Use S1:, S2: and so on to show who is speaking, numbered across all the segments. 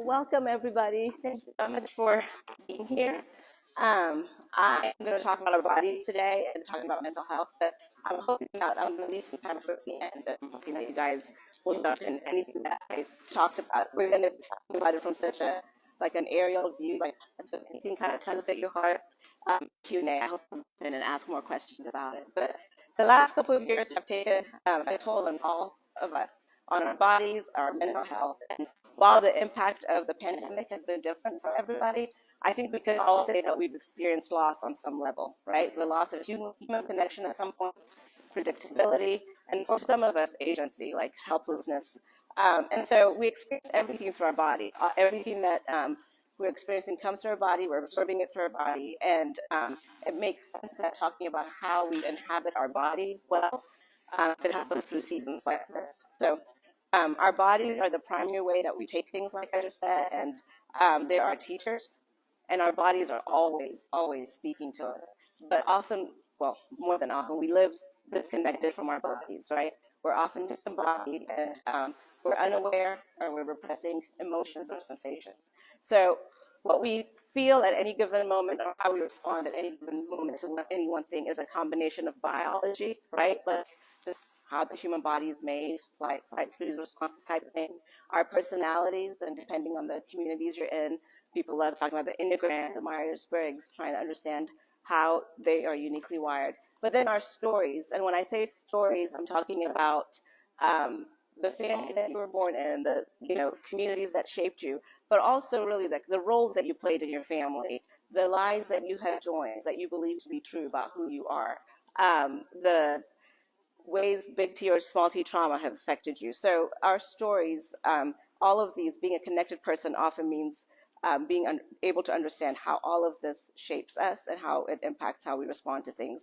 S1: Welcome everybody. Thank you so much for being here. I'm going to talk about our bodies today and talking about mental health, but I'm going to leave some time towards the end. But I'm hoping that you guys will jump in anything that I talked about. We're going to be talking about it from such a like an aerial view, like so anything kind of tugs at your heart. Q&A. I hope you will come in and ask more questions about it. But the last couple of years have taken a toll on all of us, on our bodies, our mental health, and while the impact of the pandemic has been different for everybody, I think we can all say that we've experienced loss on some level, right? The loss of human connection at some point, predictability, and for some of us, agency, like helplessness. And so we experience everything through our body. Everything that we're experiencing comes through our body, we're absorbing it through our body, and it makes sense that talking about how we inhabit our bodies well could help us through seasons like this. So our bodies are the primary way that we take things, like I just said, and they are teachers, and our bodies are always speaking to us. But often, well, more than often, we live disconnected from our bodies, right? We're often disembodied, and we're unaware, or we're repressing emotions or sensations. So what we feel at any given moment, or how we respond at any given moment to any one thing, is a combination of biology, right? But just how the human body is made, like fight, freeze, response type of thing. Our personalities, and depending on the communities you're in, people love talking about the Enneagram, the Myers-Briggs, trying to understand how they are uniquely wired. But then our stories, and when I say stories, I'm talking about the family that you were born in, the communities that shaped you, but also really the roles that you played in your family, the lies that you have joined that you believe to be true about who you are, the ways big T or small t trauma have affected you. So our stories, all of these, being a connected person often means being able to understand how all of this shapes us and how it impacts how we respond to things.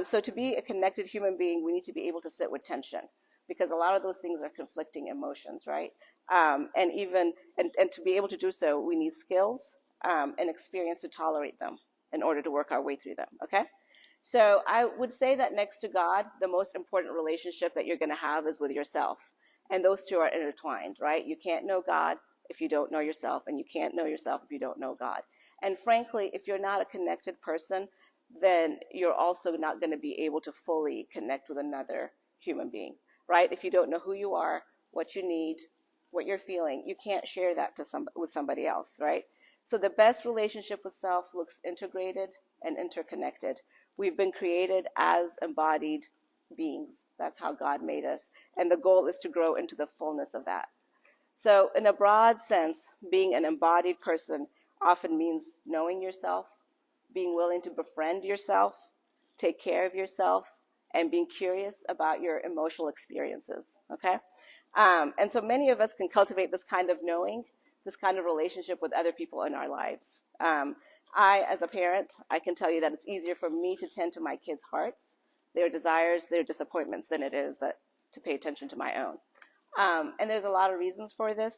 S1: So to be a connected human being, we need to be able to sit with tension, because a lot of those things are conflicting emotions, right? And to be able to do so, we need skills and experience to tolerate them in order to work our way through them, okay? So I would say that next to God, the most important relationship that you're going to have is with yourself. And those two are intertwined, right? You can't know God if you don't know yourself, and you can't know yourself if you don't know God. And frankly, if you're not a connected person, then you're also not going to be able to fully connect with another human being, right? If you don't know who you are, what you need, what you're feeling, you can't share that with somebody else, right? So the best relationship with self looks integrated and interconnected. We've been created as embodied beings. That's how God made us. And the goal is to grow into the fullness of that. So in a broad sense, being an embodied person often means knowing yourself, being willing to befriend yourself, take care of yourself, and being curious about your emotional experiences, okay? And so many of us can cultivate this kind of knowing, this kind of relationship with other people in our lives. As a parent, I can tell you that it's easier for me to tend to my kids' hearts, their desires, their disappointments, than it is to pay attention to my own. And there's a lot of reasons for this.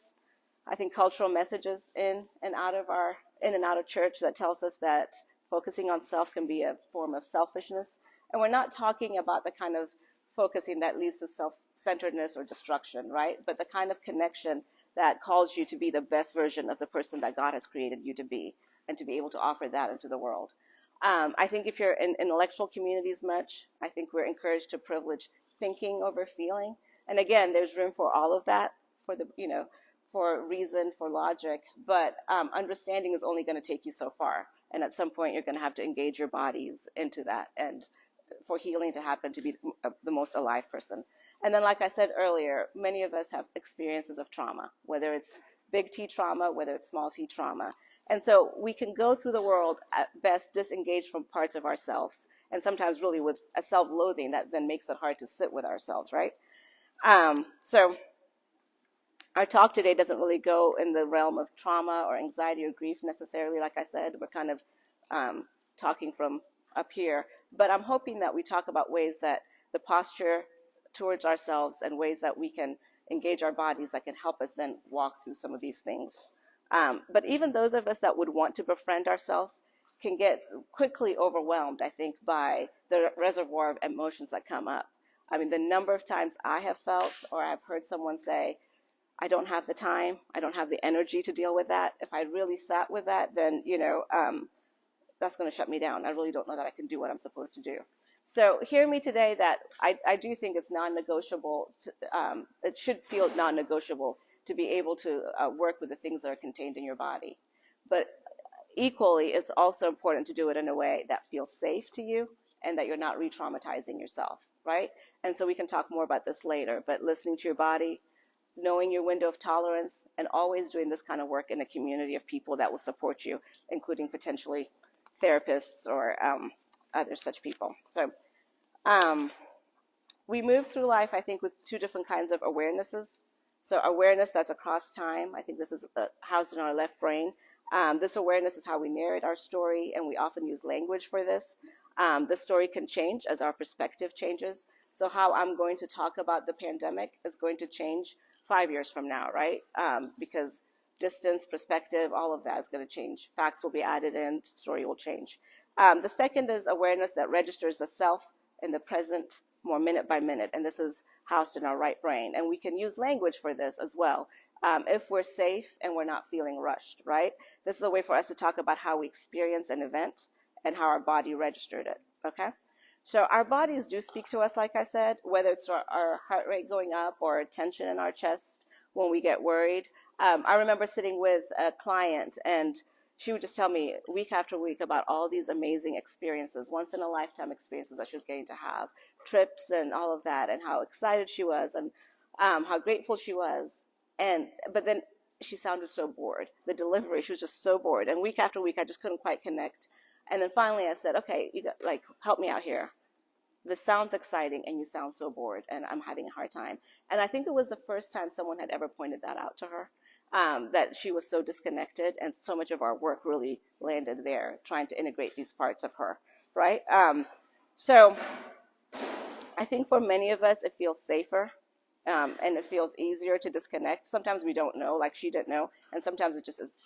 S1: I think cultural messages in and out of church that tells us that focusing on self can be a form of selfishness. And we're not talking about the kind of focusing that leads to self-centeredness or destruction, right? But the kind of connection that calls you to be the best version of the person that God has created you to be, and to be able to offer that into the world. I think if you're in intellectual communities much, I think we're encouraged to privilege thinking over feeling. And again, there's room for all of that, for reason, for logic, but understanding is only going to take you so far. And at some point, you're going to have to engage your bodies into that, and for healing to happen, to be the most alive person. And then, like I said earlier, many of us have experiences of trauma, whether it's big T trauma, whether it's small t trauma. And so we can go through the world at best disengaged from parts of ourselves, and sometimes really with a self-loathing that then makes it hard to sit with ourselves, right? So our talk today doesn't really go in the realm of trauma or anxiety or grief necessarily. Like I said, we're kind of talking from up here. But I'm hoping that we talk about ways that the posture towards ourselves and ways that we can engage our bodies that can help us then walk through some of these things. But even those of us that would want to befriend ourselves can get quickly overwhelmed, I think, by the reservoir of emotions that come up. I mean, the number of times I have felt, or I've heard someone say, I don't have the time, I don't have the energy to deal with that. If I really sat with that, then, that's going to shut me down. I really don't know that I can do what I'm supposed to do. So hear me today that I do think it's non-negotiable. It should feel non-negotiable to be able to work with the things that are contained in your body. But equally, it's also important to do it in a way that feels safe to you and that you're not re-traumatizing yourself, right? And so we can talk more about this later, but listening to your body, knowing your window of tolerance, and always doing this kind of work in a community of people that will support you, including potentially therapists or other such people. So um, we move through life, I think, with two different kinds of awarenesses. So awareness that's across time. I think this is housed in our left brain. This awareness is how we narrate our story, and we often use language for this. The story can change as our perspective changes. So how I'm going to talk about the pandemic is going to change 5 years from now, right? Because distance, perspective, all of that is going to change. Facts will be added in, story will change. The second is awareness that registers the self in the present more minute by minute, and this is housed in our right brain. And we can use language for this as well. If we're safe and we're not feeling rushed, right? This is a way for us to talk about how we experience an event and how our body registered it, okay? So our bodies do speak to us, like I said, whether it's our heart rate going up or tension in our chest when we get worried. I remember sitting with a client, and she would just tell me week after week about all these amazing experiences, once in a lifetime experiences that she was going to have, trips and all of that, and how excited she was, and how grateful she was. But then she sounded so bored. The delivery, she was just so bored. And week after week, I just couldn't quite connect. And then finally I said, okay, help me out here. This sounds exciting and you sound so bored and I'm having a hard time. And I think it was the first time someone had ever pointed that out to her, that she was so disconnected, and so much of our work really landed there, trying to integrate these parts of her, right? So I think for many of us, it feels safer. And it feels easier to disconnect. Sometimes we don't know, like she didn't know, and sometimes it just is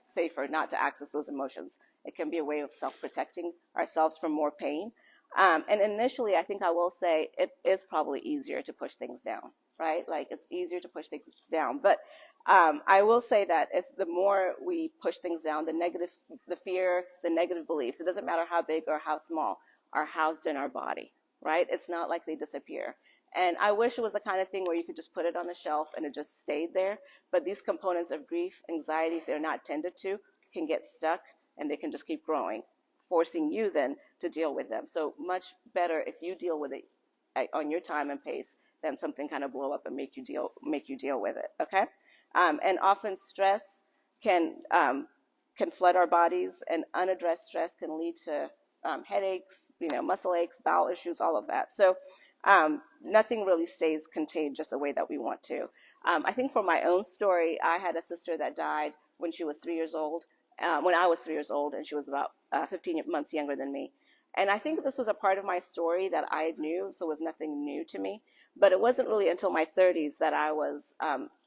S1: safer not to access those emotions. It can be a way of self-protecting ourselves from more pain. And initially, I think I will say it is probably easier to push things down, right? Like it's easier to push things down. But I will say that if the more we push things down, the fear, the negative beliefs, it doesn't matter how big or how small, are housed in our body, right? It's not like they disappear. And I wish it was the kind of thing where you could just put it on the shelf and it just stayed there. But these components of grief, anxiety, if they're not tended to, can get stuck and they can just keep growing, forcing you then to deal with them. So much better if you deal with it on your time and pace than something kind of blow up and make you deal with it. Okay, and often stress can flood our bodies, and unaddressed stress can lead to headaches, muscle aches, bowel issues, all of that. So nothing really stays contained just the way that we want to. I think for my own story, I had a sister that died when she was 3 years old, when I was 3 years old, and she was about 15 months younger than me. And I think this was a part of my story that I knew, so it was nothing new to me. But it wasn't really until my 30s that I was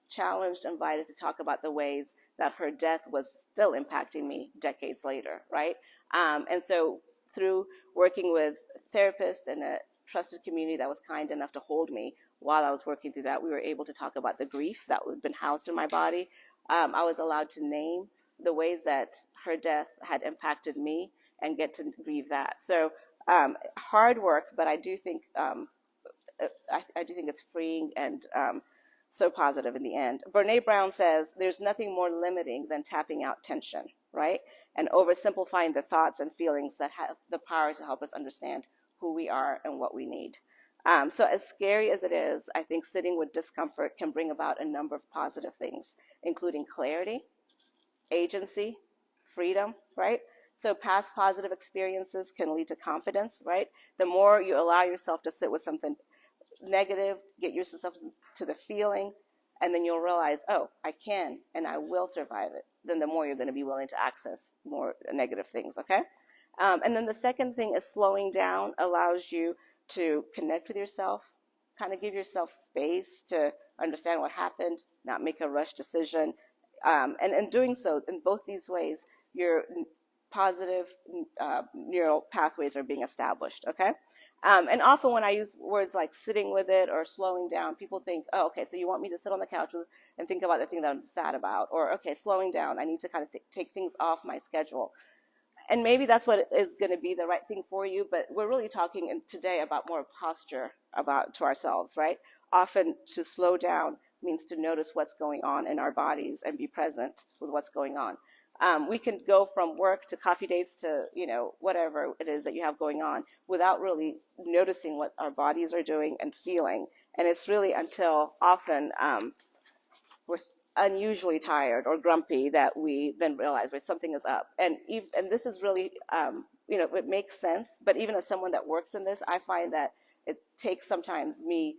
S1: challenged, invited to talk about the ways that her death was still impacting me decades later, right? And so through working with therapists and a trusted community that was kind enough to hold me while I was working through that, we were able to talk about the grief that had been housed in my body. I was allowed to name the ways that her death had impacted me and get to grieve that. So hard work, but I do think I do think it's freeing and so positive in the end. Brene Brown says, there's nothing more limiting than tapping out tension, right? And oversimplifying the thoughts and feelings that have the power to help us understand who we are and what we need. So as scary as it is, I think sitting with discomfort can bring about a number of positive things, including clarity, agency, freedom, right? So past positive experiences can lead to confidence, right? The more you allow yourself to sit with something negative, get yourself to the feeling, and then you'll realize, oh, I can and I will survive it, then the more you're going to be willing to access more negative things, okay? And then the second thing is slowing down allows you to connect with yourself, kind of give yourself space to understand what happened, not make a rush decision. And in doing so, in both these ways, your positive neural pathways are being established, okay? And often when I use words like sitting with it or slowing down, people think, oh, okay, so you want me to sit on the couch and think about the thing that I'm sad about, or okay, slowing down, I need to kind of take things off my schedule. And maybe that's what is going to be the right thing for you, but we're really talking today about more posture about to ourselves, right? Often to slow down means to notice what's going on in our bodies and be present with what's going on. We can go from work to coffee dates to, whatever it is that you have going on without really noticing what our bodies are doing and feeling. And it's really until often we're unusually tired or grumpy that we then realize, wait, something is up. And this is really, it makes sense. But even as someone that works in this, I find that it takes sometimes me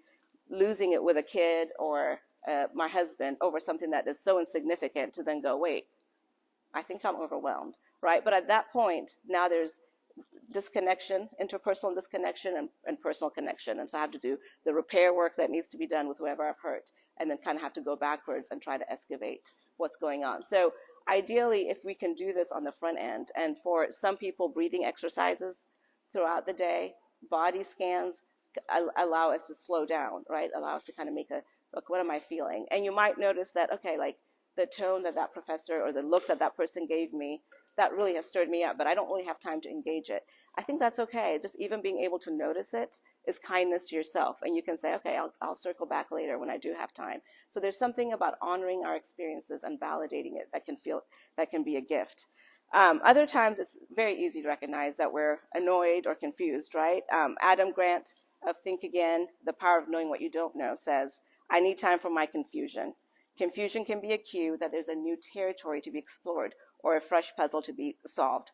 S1: losing it with a kid or my husband over something that is so insignificant to then go, wait, I think I'm overwhelmed, right? But at that point, now there's disconnection, interpersonal disconnection and personal connection. And so I have to do the repair work that needs to be done with whoever I've hurt, and then kind of have to go backwards and try to excavate what's going on. So ideally, if we can do this on the front end, and for some people, breathing exercises throughout the day, body scans allow us to slow down, right? Allow us to kind of make a, look, what am I feeling? And you might notice that, okay, like the tone that that professor or the look that that person gave me, that really has stirred me up, but I don't really have time to engage it. I think that's okay. Just even being able to notice it is kindness to yourself. And you can say, okay, I'll circle back later when I do have time. So there's something about honoring our experiences and validating it that can be a gift. Other times it's very easy to recognize that we're annoyed or confused, right? Adam Grant of Think Again, The Power of Knowing What You Don't Know says, I need time for my confusion. Confusion can be a cue that there's a new territory to be explored or a fresh puzzle to be solved.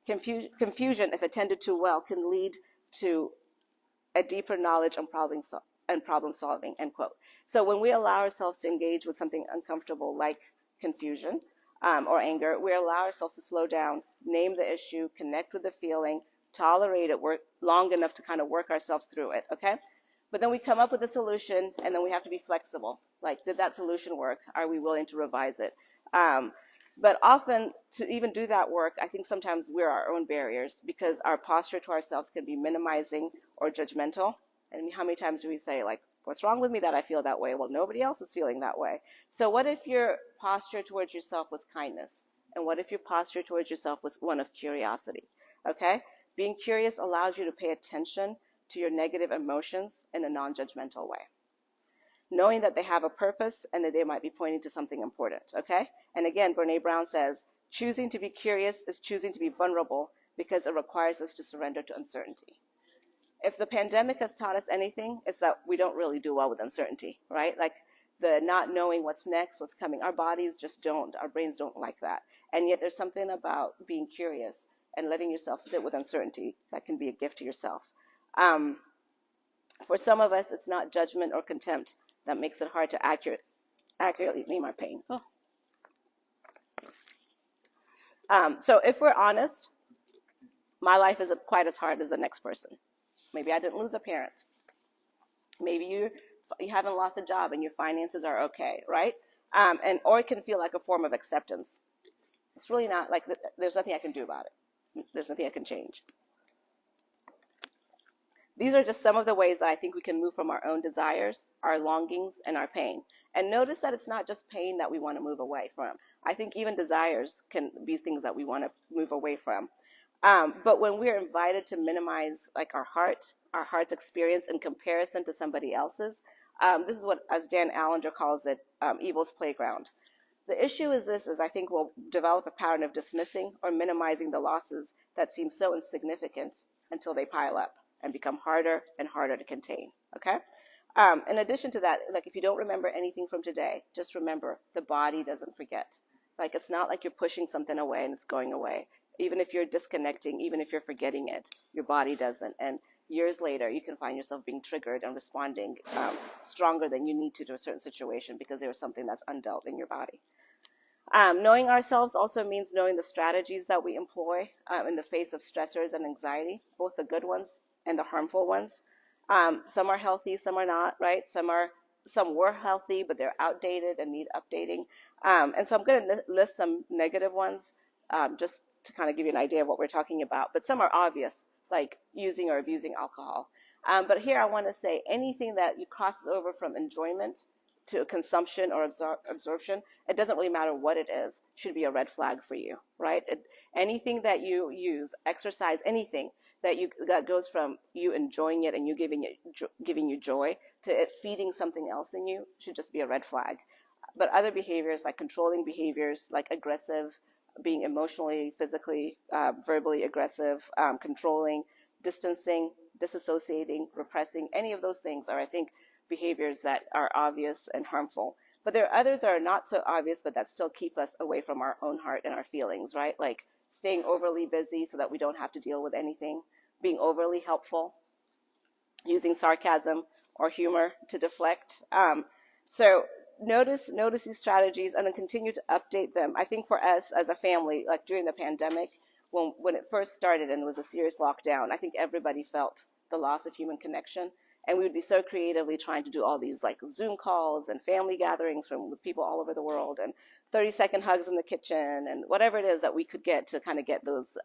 S1: Confusion, if attended to well, can lead to a deeper knowledge and problem solving, end quote. So when we allow ourselves to engage with something uncomfortable like confusion or anger, we allow ourselves to slow down, name the issue, connect with the feeling, tolerate it long enough to kind of work ourselves through it, okay? But then we come up with a solution, and then we have to be flexible. Like, did that solution work? Are we willing to revise it? But often, to even do that work, I think sometimes we're our own barriers because our posture to ourselves can be minimizing or judgmental. And how many times do we say, like, what's wrong with me that I feel that way? Well, nobody else is feeling that way. So what if your posture towards yourself was kindness? And what if your posture towards yourself was one of curiosity? Okay? Being curious allows you to pay attention to your negative emotions in a non-judgmental way, knowing that they have a purpose and that they might be pointing to something important, okay? And again, Brene Brown says, choosing to be curious is choosing to be vulnerable because it requires us to surrender to uncertainty. If the pandemic has taught us anything, it's that we don't really do well with uncertainty, right? Like the not knowing what's next, what's coming. Our bodies just don't, our brains don't like that. And yet there's something about being curious and letting yourself sit with uncertainty that can be a gift to yourself. For some of us, it's not judgment or contempt that makes it hard to accurately name our pain. So if we're honest, my life isn't quite as hard as the next person. Maybe I didn't lose a parent. Maybe you haven't lost a job and your finances are okay, right? Or it can feel like a form of acceptance. It's really not like there's nothing I can do about it. There's nothing I can change. These are just some of the ways that I think we can move from our own desires, our longings, and our pain. And notice that it's not just pain that we want to move away from. I think even desires can be things that we want to move away from. But when we're invited to minimize like our heart's experience in comparison to somebody else's, this is what, as Dan Allender calls it, evil's playground. The issue is I think we'll develop a pattern of dismissing or minimizing the losses that seem so insignificant until they pile up and become harder and harder to contain, okay? In addition to that, like if you don't remember anything from today, just remember the body doesn't forget. Like it's not like you're pushing something away and it's going away. Even if you're disconnecting, even if you're forgetting it, your body doesn't. And years later, you can find yourself being triggered and responding stronger than you need to a certain situation because there was something that's undealt in your body. Knowing ourselves also means knowing the strategies that we employ in the face of stressors and anxiety, both the good ones and the harmful ones. Some are healthy, some are not, right? Some were healthy, but they're outdated and need updating. And so I'm going to list some negative ones just to kind of give you an idea of what we're talking about. But some are obvious, like using or abusing alcohol. But here I want to say anything that you crosses over from enjoyment to consumption or absorption, it doesn't really matter what it is, should be a red flag for you, right? Anything that you use, exercise, anything that goes from you enjoying it and you giving you joy to it feeding something else in you should just be a red flag. But other behaviors like controlling behaviors, like aggressive, being emotionally, physically, verbally aggressive, controlling, distancing, disassociating, repressing, any of those things are, I think, behaviors that are obvious and harmful. But there are others that are not so obvious, but that still keep us away from our own heart and our feelings, right? Like staying overly busy so that we don't have to deal with anything, being overly helpful, using sarcasm or humor to deflect. So notice these strategies and then continue to update them. I think for us as a family, like during the pandemic, when it first started and it was a serious lockdown, I think everybody felt the loss of human connection. And we would be so creatively trying to do all these like Zoom calls and family gatherings with people all over the world and 30-second hugs in the kitchen and whatever it is that we could get to kind of get those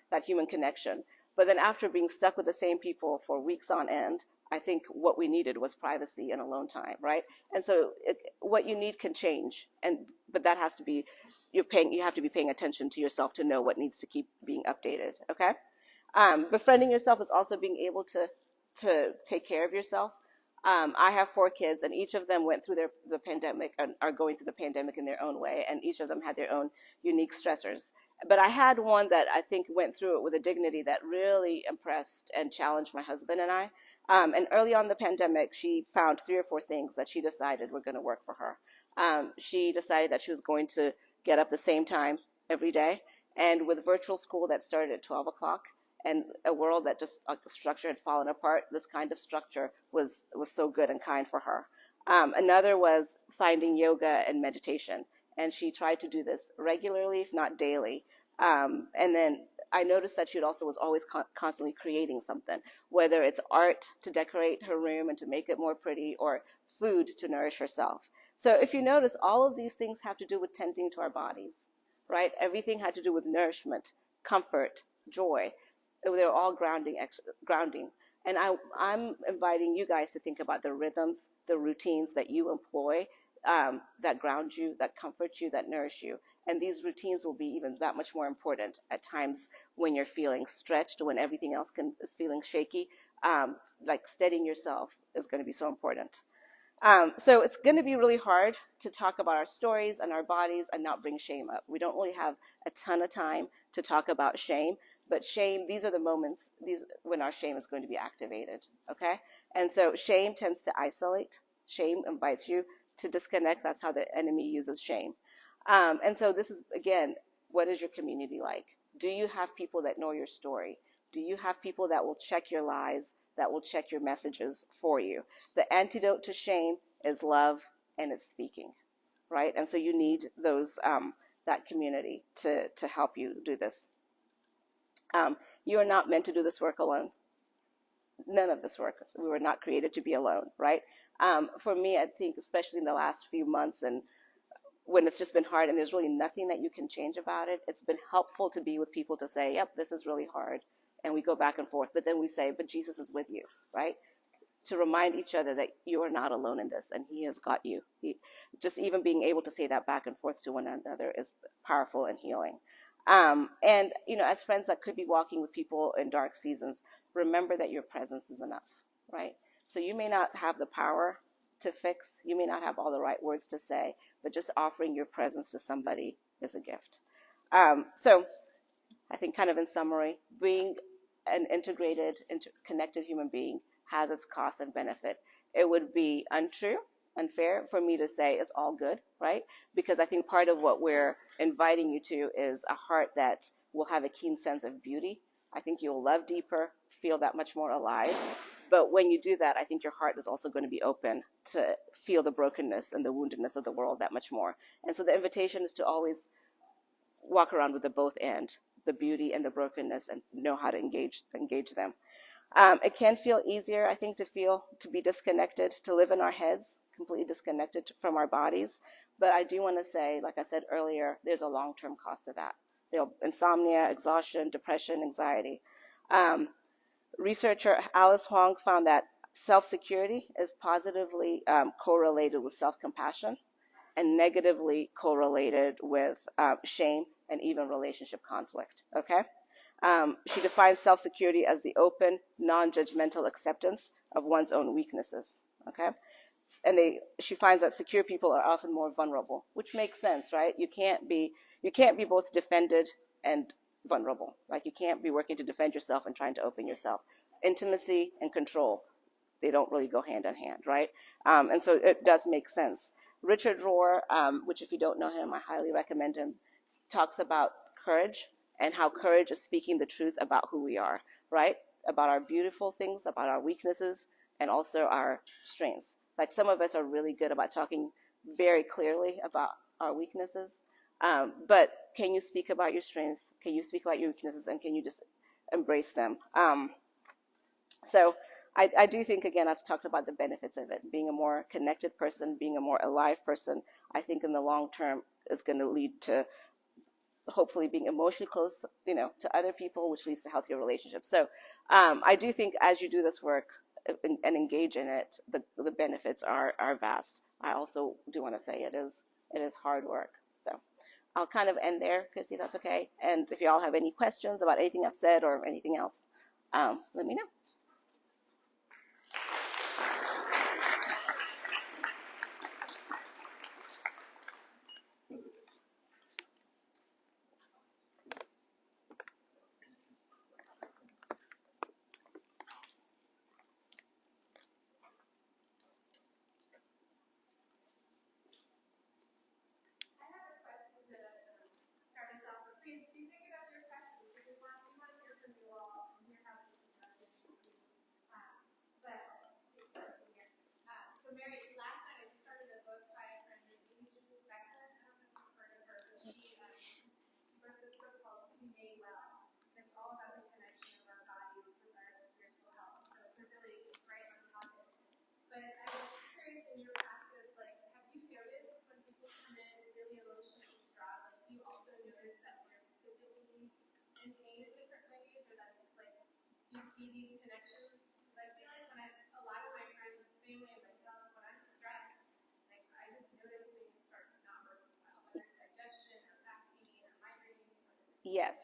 S1: that human connection. But then after being stuck with the same people for weeks on end, I think what we needed was privacy and alone time, right? And so what you need can change, but that has to be you have to be paying attention to yourself to know what needs to keep being updated. Okay, befriending yourself is also being able to take care of yourself. I have 4 kids, and each of them went through the pandemic, and are going through the pandemic in their own way, and each of them had their own unique stressors. But I had one that I think went through it with a dignity that really impressed and challenged my husband and I. And early on in the pandemic, she found 3 or 4 things that she decided were going to work for her. She decided that she was going to get up the same time every day, and with virtual school that started at 12 o'clock, and a world that just structure had fallen apart, this kind of structure was so good and kind for her. Another was finding yoga and meditation, and she tried to do this regularly, if not daily. And then I noticed that she also was always constantly creating something, whether it's art to decorate her room and to make it more pretty, or food to nourish herself. So if you notice, all of these things have to do with tending to our bodies, right? Everything had to do with nourishment, comfort, joy. They're all grounding. And I'm inviting you guys to think about the rhythms, the routines that you employ, that ground you, that comfort you, that nourish you. And these routines will be even that much more important at times when you're feeling stretched, when everything else is feeling shaky. Like steadying yourself is going to be so important. So it's going to be really hard to talk about our stories and our bodies and not bring shame up. We don't really have a ton of time to talk about shame, but shame, these are the moments when our shame is going to be activated, okay? And so shame tends to isolate. Shame invites you to disconnect. That's how the enemy uses shame. And so this is, again, what is your community like? Do you have people that know your story? Do you have people that will check your lies, that will check your messages for you? The antidote to shame is love, and it's speaking, right? And so you need those that community to help you do this. You are not meant to do this work alone. None of this work. We were not created to be alone, right? For me, I think, especially in the last few months and when it's just been hard and there's really nothing that you can change about it, it's been helpful to be with people to say, yep, this is really hard. And we go back and forth. But then we say, but Jesus is with you, right? To remind each other that you are not alone in this and he has got you. Just even being able to say that back and forth to one another is powerful and healing. And, as friends that could be walking with people in dark seasons, remember that your presence is enough, right? So you may not have the power to fix, you may not have all the right words to say, but just offering your presence to somebody is a gift. So I think kind of in summary, being an integrated, connected human being has its cost and benefit. It would be unfair for me to say it's all good, right? Because I think part of what we're inviting you to is a heart that will have a keen sense of beauty. I think you'll love deeper, feel that much more alive. But when you do that, I think your heart is also going to be open to feel the brokenness and the woundedness of the world that much more. And so the invitation is to always walk around with the both end, the beauty and the brokenness, and know how to engage them. It can feel easier, I think, to be disconnected, to live in our heads, completely disconnected from our bodies. But I do want to say, like I said earlier, there's a long-term cost to that. Insomnia, exhaustion, depression, anxiety. Researcher Alice Huang found that self-security is positively correlated with self-compassion and negatively correlated with shame and even relationship conflict. Okay. She defines self-security as the open, non-judgmental acceptance of one's own weaknesses. Okay. And she finds that secure people are often more vulnerable, which makes sense, right? You can't be both defended and vulnerable. Like you can't be working to defend yourself and trying to open yourself. Intimacy and control, they don't really go hand in hand, right? And so it does make sense. Richard Rohr, which if you don't know him, I highly recommend him, talks about courage and how courage is speaking the truth about who we are, right? About our beautiful things, about our weaknesses, and also our strengths. Like some of us are really good about talking very clearly about our weaknesses, but can you speak about your strengths? Can you speak about your weaknesses, and can you just embrace them? So I do think, again, I've talked about the benefits of it. Being a more connected person, being a more alive person, I think in the long term is going to lead to hopefully being emotionally close, to other people, which leads to healthier relationships. So I do think as you do this work and engage in it, the benefits are vast. I also do want to say it is hard work. So I'll kind of end there, Christy, that's okay. And if you all have any questions about anything I've said or anything else, let me know. Yes.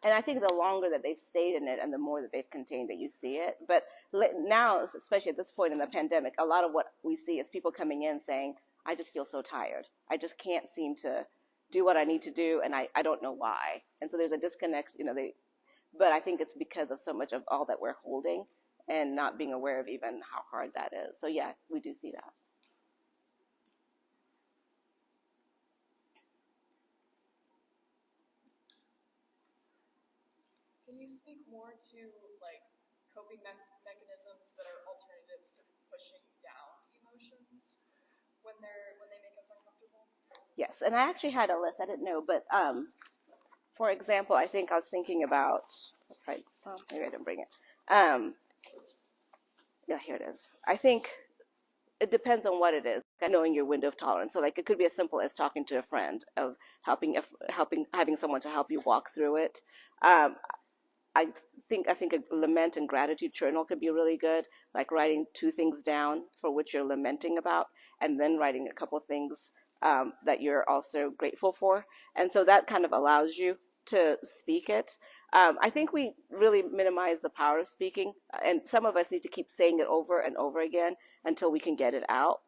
S1: And I think the longer that they've stayed in it and the more that they've contained it, you see it. But now, especially at this point in the pandemic, a lot of what we see is people coming in saying, I just feel so tired. I just can't seem to do what I need to do, and I don't know why. And so there's a disconnect, but I think it's because of so much of all that we're holding and not being aware of even how hard that is. So yeah, we do see that.
S2: Can you speak more to like coping mechanisms that are alternatives to pushing down emotions when they make us uncomfortable?
S1: Yes, and I actually had a list. I didn't know, but for example, I think I was thinking about. Maybe I didn't bring it. Yeah, here it is. I think it depends on what it is. Like knowing your window of tolerance. So, like, it could be as simple as talking to a friend, of having someone to help you walk through it. Um, I think a lament and gratitude journal could be really good, like writing 2 things down for which you're lamenting about, and then writing a couple things that you're also grateful for. And so that kind of allows you to speak it. I think we really minimize the power of speaking, and some of us need to keep saying it over and over again until we can get it out,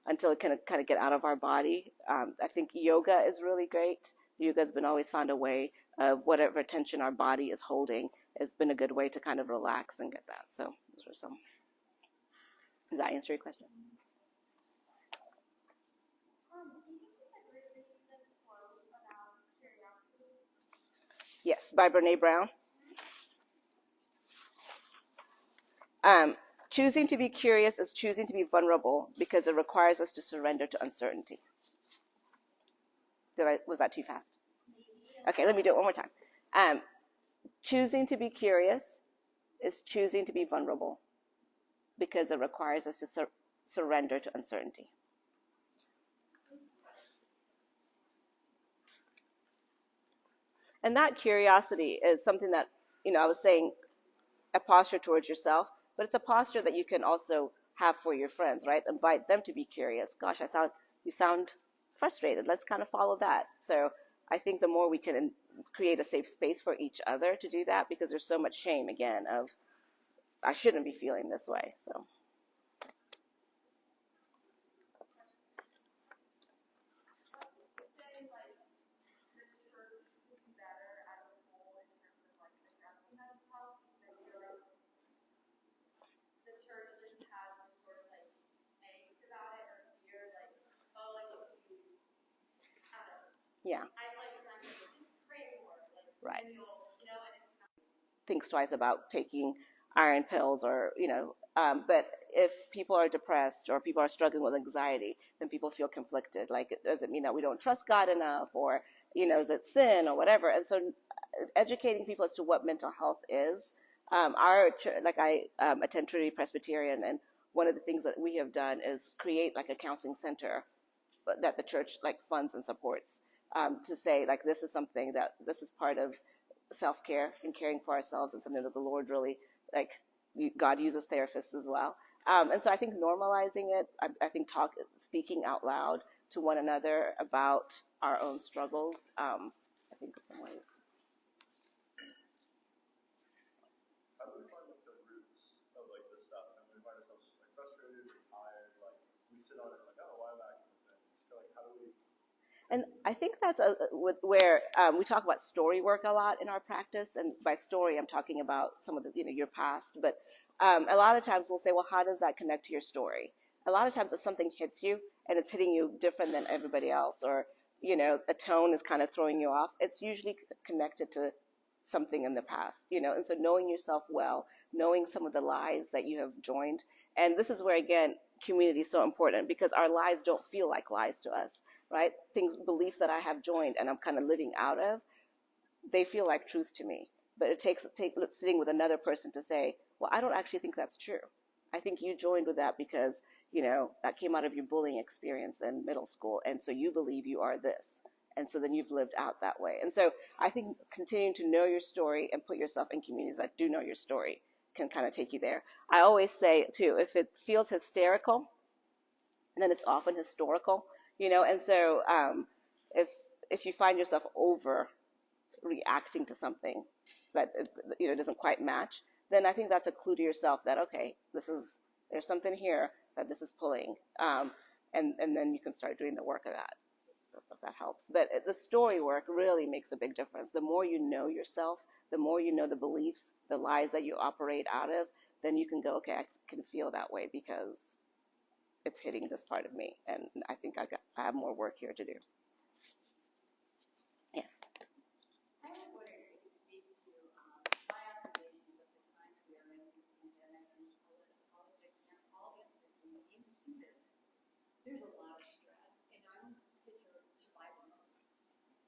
S1: until it can kind of get out of our body. I think yoga is really great. Yoga's been always found a way of whatever tension our body is holding has been a good way to kind of relax and get that. So those are some. Does that answer your question? Yes, by Brene Brown. Um, Choosing to be curious is choosing to be vulnerable because it requires us to surrender to uncertainty. Was that too fast? Okay, let me do it one more time. Choosing to be curious is choosing to be vulnerable because it requires us to surrender to uncertainty. And that curiosity is something that, I was saying a posture towards yourself, but it's a posture that you can also have for your friends, right? Invite them to be curious. Gosh, you sound frustrated. Let's kind of follow that. So I think the more we can create a safe space for each other to do that, because there's so much shame again of I shouldn't be feeling this way. So. Yeah. Right. Thinks twice about taking iron pills or, but if people are depressed or people are struggling with anxiety, then people feel conflicted. Like, does it mean that we don't trust God enough, or, is it sin or whatever? And so educating people as to what mental health is. I attend Trinity Presbyterian, and one of the things that we have done is create like a counseling center that the church like funds and supports, to say like this is part of self-care and caring for ourselves, and something that the Lord really like. God uses therapists as well, and so I think normalizing it. I think speaking out loud to one another about our own struggles. I think in some ways.
S3: How do we find like the roots of like this stuff? And we find ourselves like frustrated or tired, like we sit on it like, oh, why am I acting like this? Like, how do we?
S1: And I think that's where we talk about story work a lot in our practice. And by story, I'm talking about some of the, your past. But a lot of times we'll say, well, how does that connect to your story? A lot of times if something hits you and it's hitting you different than everybody else, or, a tone is kind of throwing you off, it's usually connected to something in the past, and so knowing yourself well, knowing some of the lies that you have joined. And this is where, again, community is so important, because our lies don't feel like lies to us, right? Beliefs that I have joined and I'm kind of living out of, they feel like truth to me. But it takes sitting with another person to say, well, I don't actually think that's true. I think you joined with that because, that came out of your bullying experience in middle school. And so you believe you are this. And so then you've lived out that way. And so I think continuing to know your story and put yourself in communities that do know your story can kind of take you there. I always say, too, if it feels hysterical, then it's often historical, and so if you find yourself over reacting to something that doesn't quite match, then I think that's a clue to yourself that, okay, there's something here that this is pulling, and then you can start doing the work of that, if that helps. But the story work really makes a big difference. The more you know yourself, the more you know the beliefs, the lies that you operate out of, then you can go, okay, I can feel that way because it's hitting this part of me, and I think I have more work here to do. Yes.
S4: I was wondering if you could speak to my observations of the times we are in the pandemic and all the uncertainty in students. There's a lot of stress, and I almost picture survival mode.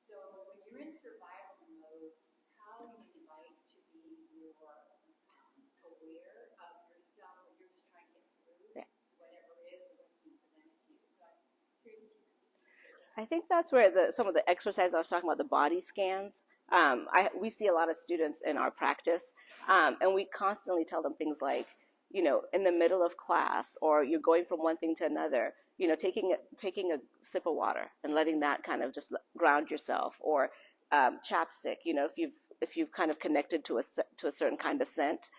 S4: So when you're in survival mode, how do you invite to be more aware of yourself when you're just trying to get through whatever it is or what's being presented to you? So I'm curious if you could speak to that.
S1: I think that's where some of the exercises I was talking about, the body scans. We see a lot of students in our practice, and we constantly tell them things like, in the middle of class, or you're going from one thing to another, taking a sip of water and letting that kind of just ground yourself, or chapstick. If you've kind of connected to a certain kind of scent,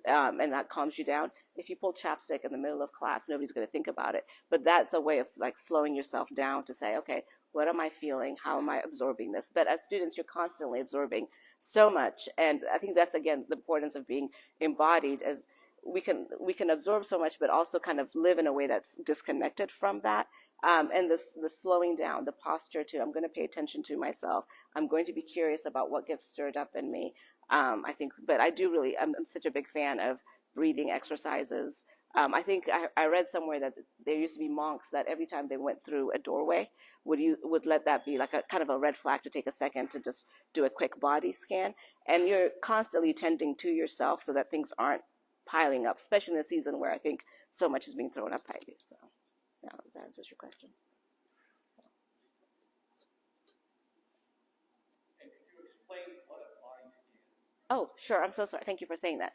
S1: and that calms you down. If you pull chapstick in the middle of class, nobody's going to think about it. But that's a way of like slowing yourself down to say, okay, what am I feeling? How am I absorbing this? But as students, you're constantly absorbing so much. And I think that's, again, the importance of being embodied, as we can absorb so much, but also kind of live in a way that's disconnected from that. And the slowing down, the posture too. I'm going to pay attention to myself. I'm going to be curious about what gets stirred up in me. I think, but I'm such a big fan of breathing exercises. I think I read somewhere that there used to be monks that every time they went through a doorway would let that be like a kind of a red flag to take a second to just do a quick body scan. And you're constantly tending to yourself so that things aren't piling up, especially in a season where I think so much is being thrown up at you. So yeah, that answers your question.
S5: And could you explain what a body scan is?
S1: Oh, sure. I'm so sorry. Thank you for saying that.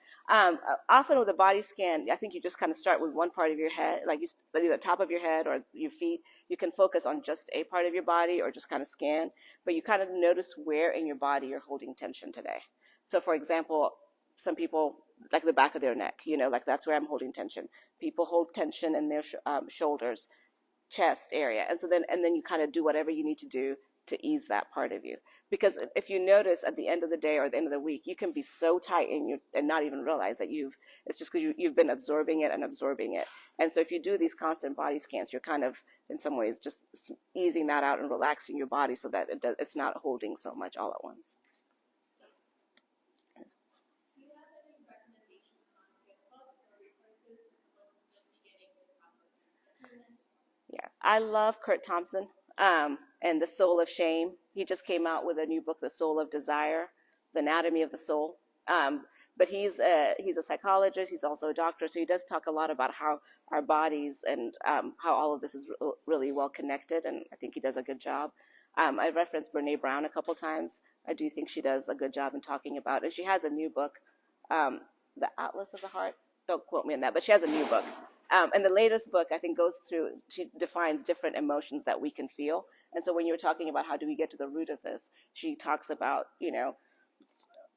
S1: Often with a body scan, I think you just kind of start with one part of your head, like either top of your head or your feet. You can focus on just a part of your body or just kind of scan, but you kind of notice where in your body you're holding tension today. So, for example, some people like the back of their neck, like that's where I'm holding tension. People hold tension in their shoulders, chest area, and then you kind of do whatever you need to do to ease that part of you, because if you notice at the end of the day or at the end of the week you can be so tight in you and not even realize that it's just because you've been absorbing it and absorbing it. And so if you do these constant body scans, you're kind of in some ways just easing that out and relaxing your body so that it's not holding so much all at once.
S4: Do you have any recommendations on books or resources for someone who's just beginning this process?
S1: Yeah, I love Kurt Thompson, and The Soul of Shame. He just came out with a new book, The Soul of Desire, The Anatomy of the Soul. But he's a psychologist. He's also a doctor, so he does talk a lot about how our bodies and how all of this is really well connected. And I think he does a good job. I referenced Brene Brown a couple times. I do think she does a good job in talking about it. She has a new book, The Atlas of the Heart. Don't quote me on that, but she has a new book. And the latest book, I think, goes through, she defines different emotions that we can feel. And so when you're talking about how do we get to the root of this, she talks about,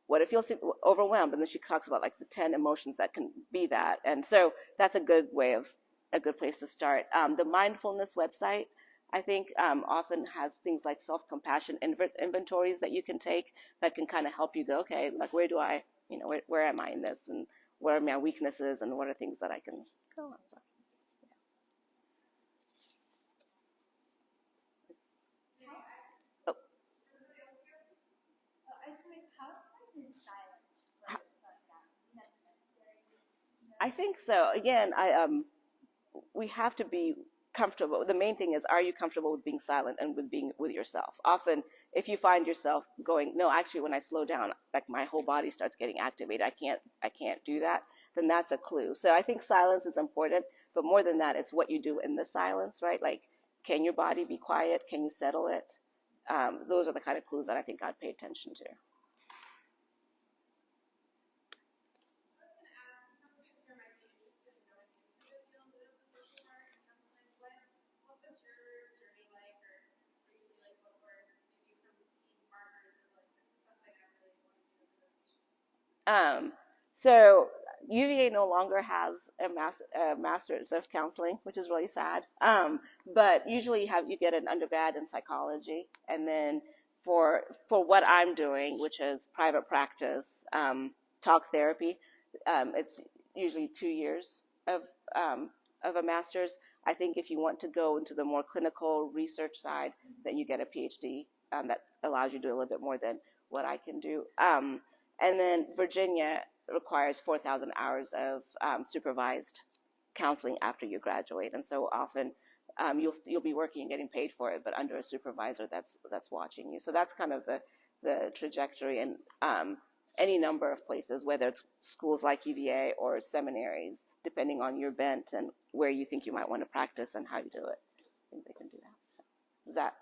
S1: what it feels to overwhelmed. And then she talks about like the 10 emotions that can be that. And so that's a good place to start. The mindfulness website, I think, often has things like self-compassion inventories that you can take that can kind of help you go, okay, like where am I in this? And where are my weaknesses and what are things that I can go on. So, yeah. Oh.
S4: I just like, how is silence like that?
S1: I think so. Again, we have to be comfortable. The main thing is, are you comfortable with being silent and with being with yourself? Often, if you find yourself going, no, actually, when I slow down, like my whole body starts getting activated. I can't do that. Then that's a clue. So I think silence is important, but more than that, it's what you do in the silence, right? Like, can your body be quiet? Can you settle it? Those are the kind of clues that I think I'd pay attention to. Um, so UVA no longer has a master's of counseling, which is really sad. But usually you get an undergrad in psychology, and then for what I'm doing, which is private practice, talk therapy, it's usually 2 years of a master's. I think if you want to go into the more clinical research side, then you get a PhD that allows you to do a little bit more than what I can do. And then Virginia requires 4,000 hours of supervised counseling after you graduate, and so often you'll be working and getting paid for it, but under a supervisor that's watching you. So that's kind of the trajectory in any number of places, whether it's schools like UVA or seminaries, depending on your bent and where you think you might want to practice and how you do it. I think they can do that. So, is that?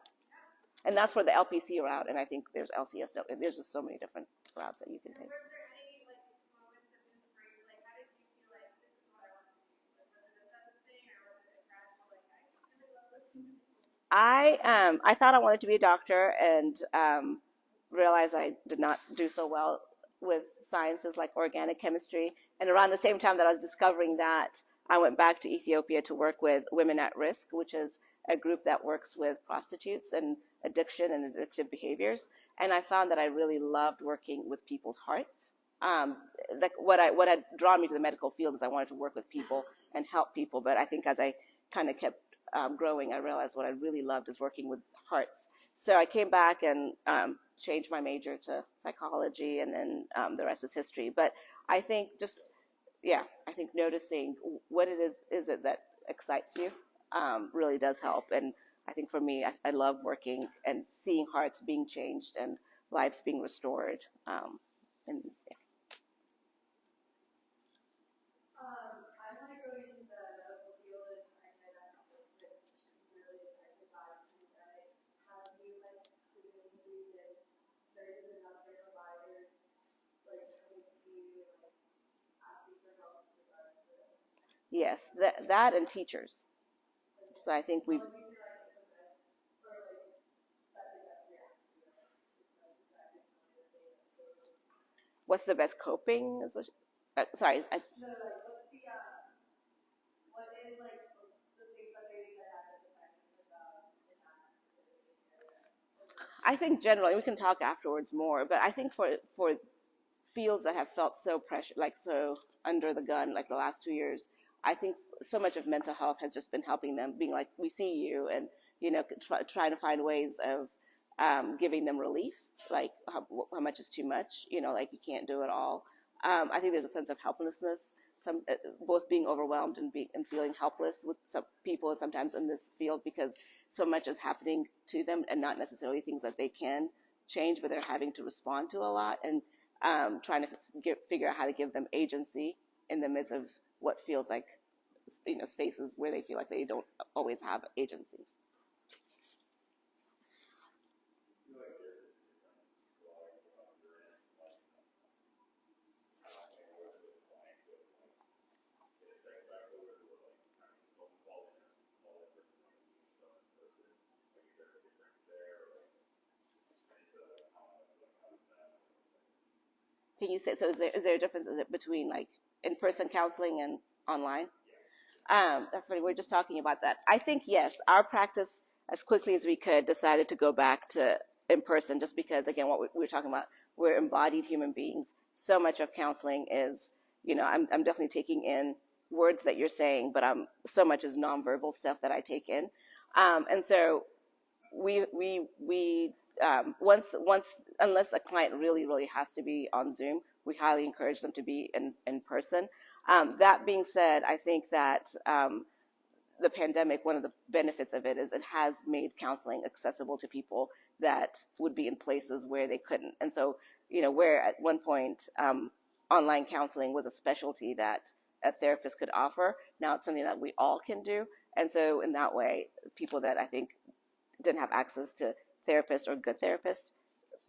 S1: And that's for the LPC route, and I think there's LCS. There's just so many different routes that you can take. I thought I wanted to be a doctor, and realized I did not do so well with sciences like organic chemistry. And around the same time that I was discovering that, I went back to Ethiopia to work with Women at Risk, which is a group that works with prostitutes and addiction and addictive behaviors. And I found that I really loved working with people's hearts. Like what had drawn me to the medical field is I wanted to work with people and help people. But I think as I kind of kept growing, I realized what I really loved is working with hearts. So I came back and changed my major to psychology, and then the rest is history. But I think I think noticing what it is it that excites you really does help. And I think for me, I love working and seeing hearts being changed and lives being restored. And yeah.
S4: I want to go into the medical field, and I know that really affected by the pandemic. Have you like created nurses and other providers like
S1: Yes, that and teachers. So I think we. What's the best coping? Is what, sorry. I think generally we can talk afterwards more, but I think for fields that have felt so pressure, like so under the gun, like the last 2 years, I think so much of mental health has just been helping them, being like, we see you, and trying to find ways of giving them relief, like how much is too much, like you can't do it all. I think there's a sense of helplessness, both being overwhelmed and feeling helpless with some people, and sometimes in this field because so much is happening to them and not necessarily things that they can change, but they're having to respond to a lot, and trying to figure out how to give them agency in the midst of what feels like spaces where they feel like they don't always have agency. Can you say, so is there a difference between like in-person counseling and online? That's funny. We're just talking about that. I think, yes, our practice, as quickly as we could, decided to go back to in person just because, again, what we were talking about, we're embodied human beings. So much of counseling is, I'm definitely taking in words that you're saying, but so much is nonverbal stuff that I take in. And so we once unless a client really has to be on Zoom, we highly encourage them to be in person. That being said, I think that the pandemic, one of the benefits of it is it has made counseling accessible to people that would be in places where they couldn't. And so, where at one point online counseling was a specialty that a therapist could offer, now it's something that we all can do. And so in that way, people that I think didn't have access to therapists or good therapists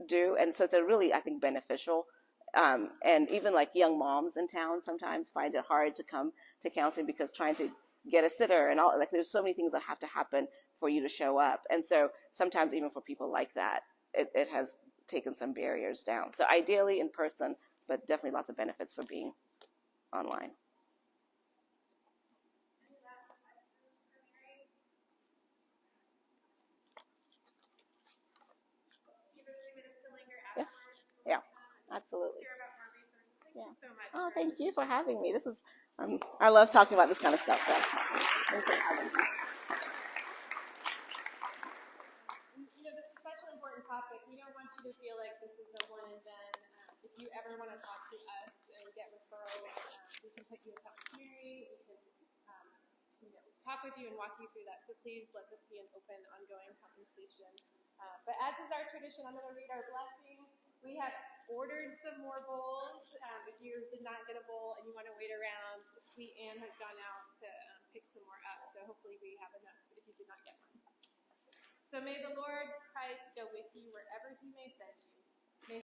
S1: do. And so it's a really, I think, beneficial. And even like young moms in town sometimes find it hard to come to counseling because trying to get a sitter and all, like there's so many things that have to happen for you to show up. And so sometimes even for people like that, it has taken some barriers down. So ideally in person, but definitely lots of benefits for being online. Yes. Yeah, absolutely. Yeah. Oh, thank you for having me. This is, I love talking about this kind of stuff. So thanks for having me.
S2: This is such an important topic. We don't want you to feel like this is a one and done. If you ever want to talk to us and get referrals, we can put you in touch with Mary. We can, talk with you and walk you through that. So please let this be an open, ongoing conversation. But as is our tradition, I'm going to read our blessing. We have ordered some more bowls. If you did not get a bowl and you want to wait around, Sweet Ann has gone out to pick some more up. So hopefully we have enough if you did not get one. So may the Lord Christ go with you wherever he may send you.